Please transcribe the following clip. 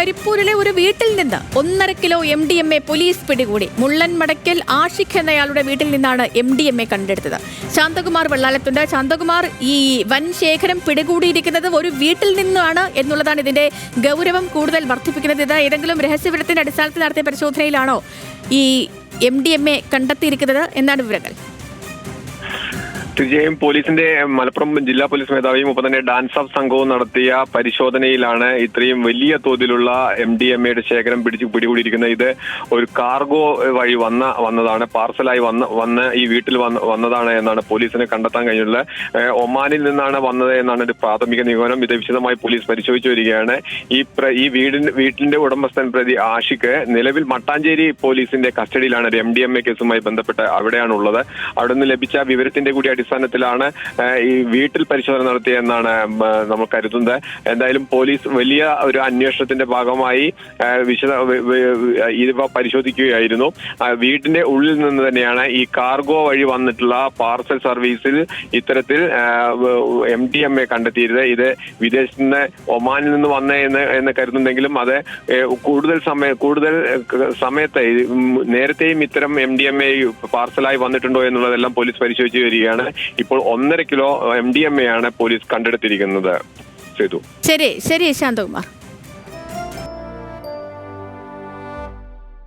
കരിപ്പൂരിലെ ഒരു വീട്ടിൽ നിന്ന് 1.5 കിലോ MDMA പോലീസ് പിടികൂടി. മുള്ളൻമടയ്ക്കൽ ആഷിഖ് എന്നയാളുടെ വീട്ടിൽ നിന്നാണ് MDMA കണ്ടെടുത്തത്. ശാന്തകുമാർ വെള്ളാലത്തുണ്ട്. ശാന്തകുമാർ, ഈ വൻ ശേഖരം പിടികൂടിയിരിക്കുന്നത് ഒരു വീട്ടിൽ നിന്നാണ് എന്നുള്ളതാണ് ഇതിന്റെ ഗൗരവം കൂടുതൽ വർദ്ധിപ്പിക്കുന്നത്. ഇത് ഏതെങ്കിലും രഹസ്യവിവരത്തിന്റെ അടിസ്ഥാനത്തിൽ നടത്തിയ പരിശോധനയിലാണോ ഈ MDMA കണ്ടെത്തിയിരിക്കുന്നത് എന്നാണ് വിവരങ്ങൾ? തീർച്ചയായും പോലീസിന്റെ മലപ്പുറം ജില്ലാ പോലീസ് മേധാവിയും ഒപ്പം തന്നെ ഡാൻസ് ഓഫ് സംഘവും നടത്തിയ പരിശോധനയിലാണ് ഇത്രയും വലിയ തോതിലുള്ള MDMAയുടെ ശേഖരം പിടികൂടിയിരിക്കുന്നത്. ഇത് ഒരു കാർഗോ വഴി വന്നതാണ്, പാർസലായി വന്ന് ഈ വീട്ടിൽ വന്നതാണ് എന്നാണ് പോലീസിന് കണ്ടെത്താൻ കഴിഞ്ഞിട്ടുള്ളത്. ഒമാനിൽ നിന്നാണ് വന്നത് എന്നാണ് ഒരു പ്രാഥമിക നിഗമനം. ഇത് വിശദമായി പോലീസ് പരിശോധിച്ചു വരികയാണ്. ഈ വീട്ടിന്റെ ഉടമസ്ഥൻ പ്രതി ആഷിഖ് നിലവിൽ മട്ടാഞ്ചേരി പോലീസിന്റെ കസ്റ്റഡിയിലാണ്. ഒരു MDMA കേസുമായി ബന്ധപ്പെട്ട് അവിടെയാണുള്ളത്. അവിടെ നിന്ന് ലഭിച്ച വിവരത്തിന്റെ കൂടി അടിസ്ഥാനത്തിലാണ് ഈ വീട്ടിൽ പരിശോധന നടത്തിയെന്നാണ് നമ്മൾ കരുതുന്നത്. എന്തായാലും പോലീസ് വലിയ ഒരു അന്വേഷണത്തിന്റെ ഭാഗമായി ഇവ പരിശോധിക്കുകയായിരുന്നു. വീടിന്റെ ഉള്ളിൽ നിന്ന് തന്നെയാണ് ഈ കാർഗോ വഴി വന്നിട്ടുള്ള പാർസൽ സർവീസിൽ ഇത്തരത്തിൽ MDMA കണ്ടെത്തിയിരുന്നത്. ഇത് വിദേശത്ത് നിന്ന് ഒമാനിൽ നിന്ന് എന്ന് കരുതുന്നെങ്കിലും അത് കൂടുതൽ സമയത്ത് നേരത്തെയും ഇത്തരം MDMA പാർസലായി വന്നിട്ടുണ്ടോ എന്നുള്ളതെല്ലാം പോലീസ് പരിശോധിച്ചു വരികയാണ്. ഇപ്പോൾ 1.5 കിലോ MDMA ആണ് പോലീസ് കണ്ടെടുത്തിരിക്കുന്നത്. ശരി ശാന്തകുമാർ.